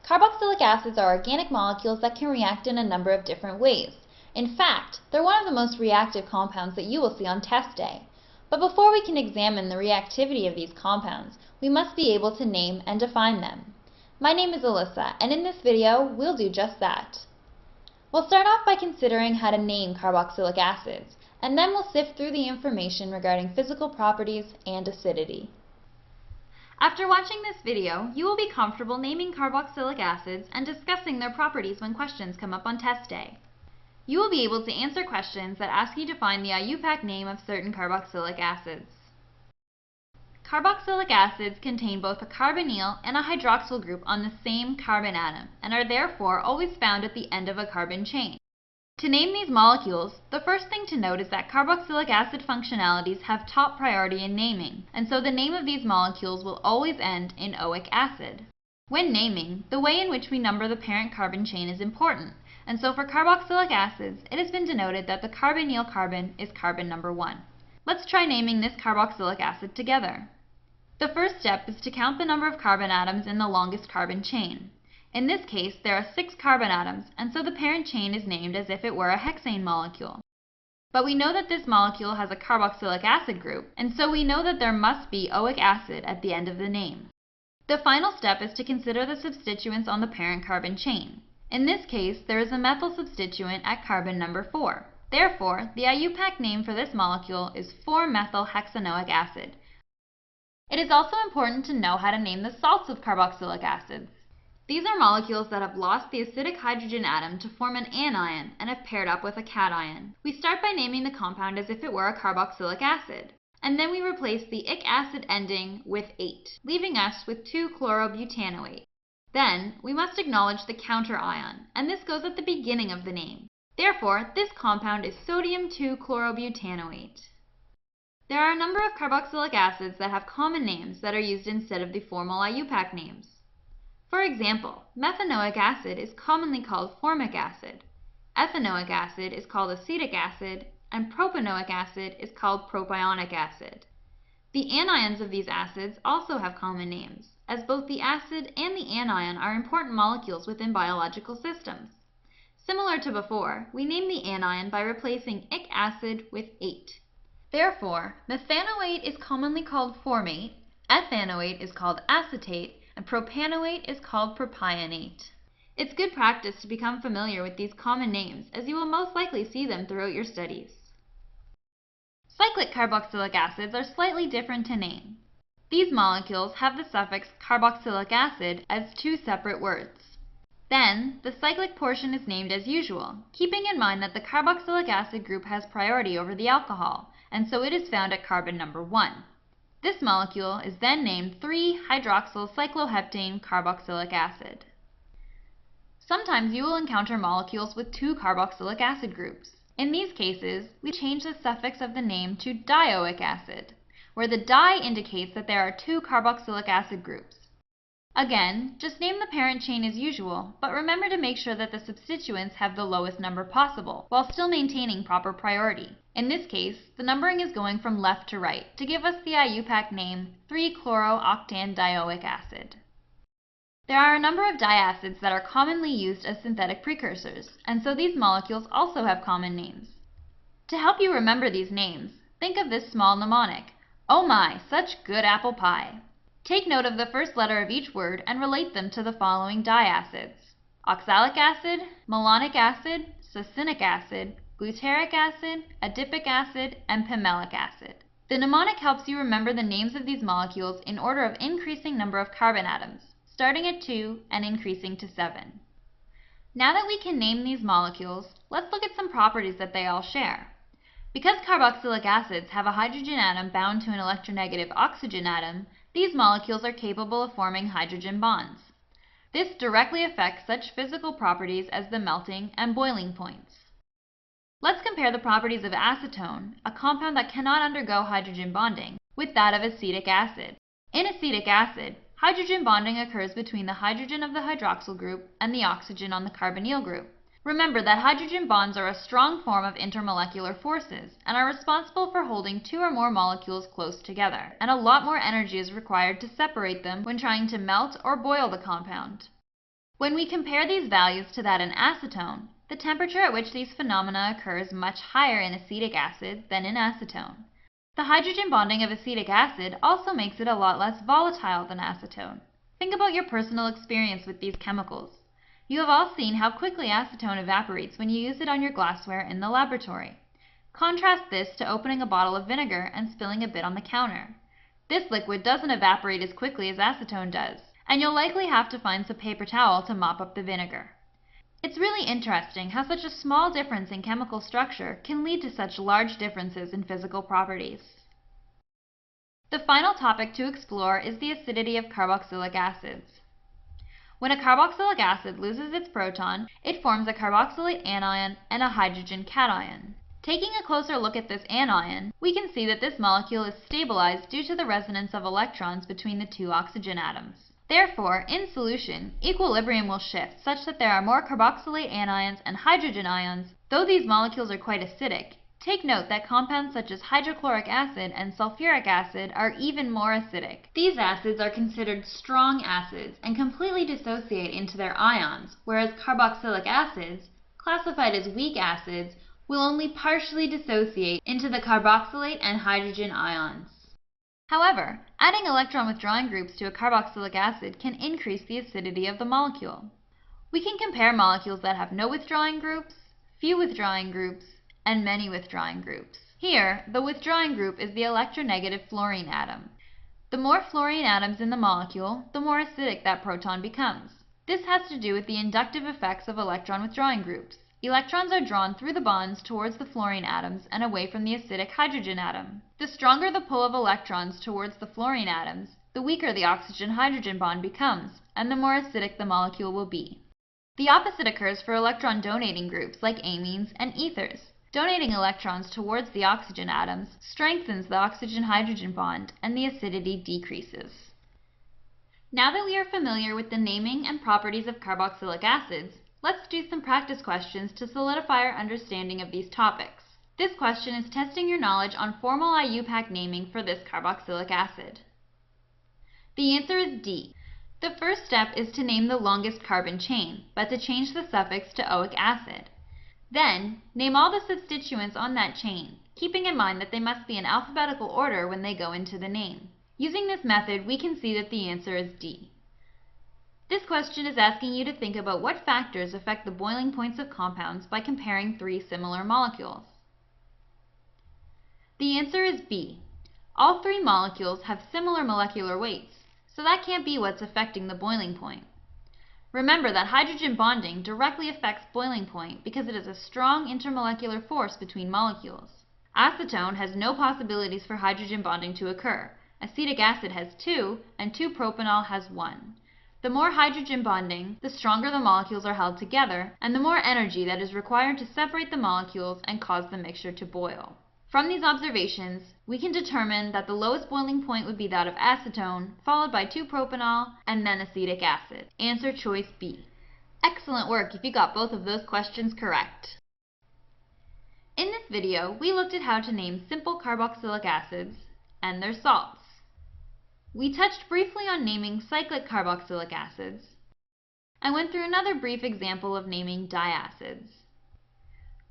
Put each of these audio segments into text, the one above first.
Carboxylic acids are organic molecules that can react in a number of different ways. In fact, they're one of the most reactive compounds that you will see on test day. But before we can examine the reactivity of these compounds, we must be able to name and define them. My name is Alyssa, and in this video, we'll do just that. We'll start off by considering how to name carboxylic acids, and then we'll sift through the information regarding physical properties and acidity. After watching this video, you will be comfortable naming carboxylic acids and discussing their properties when questions come up on test day. You will be able to answer questions that ask you to find the IUPAC name of certain carboxylic acids. Carboxylic acids contain both a carbonyl and a hydroxyl group on the same carbon atom and are therefore always found at the end of a carbon chain. To name these molecules, the first thing to note is that carboxylic acid functionalities have top priority in naming, and so the name of these molecules will always end in oic acid. When naming, the way in which we number the parent carbon chain is important, and so for carboxylic acids, it has been denoted that the carbonyl carbon is carbon number 1. Let's try naming this carboxylic acid together. The first step is to count the number of carbon atoms in the longest carbon chain. In this case, there are 6 carbon atoms, and so the parent chain is named as if it were a hexane molecule. But we know that this molecule has a carboxylic acid group, and so we know that there must be oic acid at the end of the name. The final step is to consider the substituents on the parent carbon chain. In this case, there is a methyl substituent at carbon number 4. Therefore, the IUPAC name for this molecule is 4-methylhexanoic acid. It is also important to know how to name the salts of carboxylic acids. These are molecules that have lost the acidic hydrogen atom to form an anion and have paired up with a cation. We start by naming the compound as if it were a carboxylic acid, and then we replace the ic acid ending with 8, leaving us with 2-chlorobutanoate. Then, we must acknowledge the counter ion, and this goes at the beginning of the name. Therefore, this compound is sodium 2-chlorobutanoate. There are a number of carboxylic acids that have common names that are used instead of the formal IUPAC names. For example, methanoic acid is commonly called formic acid, ethanoic acid is called acetic acid, and propanoic acid is called propionic acid. The anions of these acids also have common names, as both the acid and the anion are important molecules within biological systems. Similar to before, we name the anion by replacing ic acid with 8. Therefore, methanoate is commonly called formate, ethanoate is called acetate, and propanoate is called propionate. It's good practice to become familiar with these common names, as you will most likely see them throughout your studies. Cyclic carboxylic acids are slightly different to name. These molecules have the suffix carboxylic acid as 2 separate words. Then, the cyclic portion is named as usual, keeping in mind that the carboxylic acid group has priority over the alcohol, and so it is found at carbon number 1. This molecule is then named 3-hydroxyl-cycloheptane carboxylic acid. Sometimes you will encounter molecules with 2 carboxylic acid groups. In these cases, we change the suffix of the name to dioic acid, where the di indicates that there are 2 carboxylic acid groups. Again, just name the parent chain as usual, but remember to make sure that the substituents have the lowest number possible, while still maintaining proper priority. In this case, the numbering is going from left to right, to give us the IUPAC name 3-chlorooctandioic acid. There are a number of diacids that are commonly used as synthetic precursors, and so these molecules also have common names. To help you remember these names, think of this small mnemonic. Oh my, such good apple pie! Take note of the first letter of each word and relate them to the following diacids: oxalic acid, malonic acid, succinic acid, glutaric acid, adipic acid, and pimelic acid. The mnemonic helps you remember the names of these molecules in order of increasing number of carbon atoms, starting at 2 and increasing to 7. Now that we can name these molecules, let's look at some properties that they all share. Because carboxylic acids have a hydrogen atom bound to an electronegative oxygen atom, these molecules are capable of forming hydrogen bonds. This directly affects such physical properties as the melting and boiling points. Let's compare the properties of acetone, a compound that cannot undergo hydrogen bonding, with that of acetic acid. In acetic acid, hydrogen bonding occurs between the hydrogen of the hydroxyl group and the oxygen on the carbonyl group. Remember that hydrogen bonds are a strong form of intermolecular forces and are responsible for holding 2 or more molecules close together, and a lot more energy is required to separate them when trying to melt or boil the compound. When we compare these values to that in acetone, the temperature at which these phenomena occur is much higher in acetic acid than in acetone. The hydrogen bonding of acetic acid also makes it a lot less volatile than acetone. Think about your personal experience with these chemicals. You have all seen how quickly acetone evaporates when you use it on your glassware in the laboratory. Contrast this to opening a bottle of vinegar and spilling a bit on the counter. This liquid doesn't evaporate as quickly as acetone does, and you'll likely have to find some paper towel to mop up the vinegar. It's really interesting how such a small difference in chemical structure can lead to such large differences in physical properties. The final topic to explore is the acidity of carboxylic acids. When a carboxylic acid loses its proton, it forms a carboxylate anion and a hydrogen cation. Taking a closer look at this anion, we can see that this molecule is stabilized due to the resonance of electrons between the two oxygen atoms. Therefore, in solution, equilibrium will shift such that there are more carboxylate anions and hydrogen ions. Though these molecules are quite acidic, take note that compounds such as hydrochloric acid and sulfuric acid are even more acidic. These acids are considered strong acids and completely dissociate into their ions, whereas carboxylic acids, classified as weak acids, will only partially dissociate into the carboxylate and hydrogen ions. However, adding electron withdrawing groups to a carboxylic acid can increase the acidity of the molecule. We can compare molecules that have no withdrawing groups, few withdrawing groups, and many withdrawing groups. Here, the withdrawing group is the electronegative fluorine atom. The more fluorine atoms in the molecule, the more acidic that proton becomes. This has to do with the inductive effects of electron withdrawing groups. Electrons are drawn through the bonds towards the fluorine atoms and away from the acidic hydrogen atom. The stronger the pull of electrons towards the fluorine atoms, the weaker the oxygen-hydrogen bond becomes, and the more acidic the molecule will be. The opposite occurs for electron-donating groups like amines and ethers. Donating electrons towards the oxygen atoms strengthens the oxygen-hydrogen bond, and the acidity decreases. Now that we are familiar with the naming and properties of carboxylic acids, let's do some practice questions to solidify our understanding of these topics. This question is testing your knowledge on formal IUPAC naming for this carboxylic acid. The answer is D. The first step is to name the longest carbon chain, but to change the suffix to oic acid. Then, name all the substituents on that chain, keeping in mind that they must be in alphabetical order when they go into the name. Using this method, we can see that the answer is D. This question is asking you to think about what factors affect the boiling points of compounds by comparing three similar molecules. The answer is B. All three molecules have similar molecular weights, so that can't be what's affecting the boiling point. Remember that hydrogen bonding directly affects boiling point because it is a strong intermolecular force between molecules. Acetone has no possibilities for hydrogen bonding to occur. Acetic acid has 2, and 2-propanol has 1. The more hydrogen bonding, the stronger the molecules are held together, and the more energy that is required to separate the molecules and cause the mixture to boil. From these observations, we can determine that the lowest boiling point would be that of acetone, followed by 2-propanol, and then acetic acid. Answer choice B. Excellent work if you got both of those questions correct. In this video, we looked at how to name simple carboxylic acids and their salts. We touched briefly on naming cyclic carboxylic acids, and went through another brief example of naming diacids.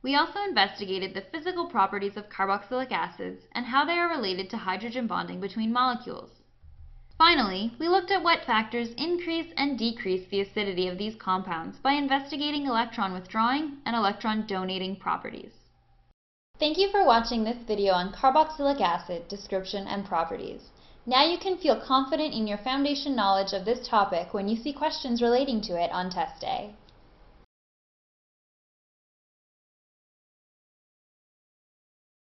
We also investigated the physical properties of carboxylic acids and how they are related to hydrogen bonding between molecules. Finally, we looked at what factors increase and decrease the acidity of these compounds by investigating electron withdrawing and electron donating properties. Thank you for watching this video on carboxylic acid description and properties. Now you can feel confident in your foundation knowledge of this topic when you see questions relating to it on test day.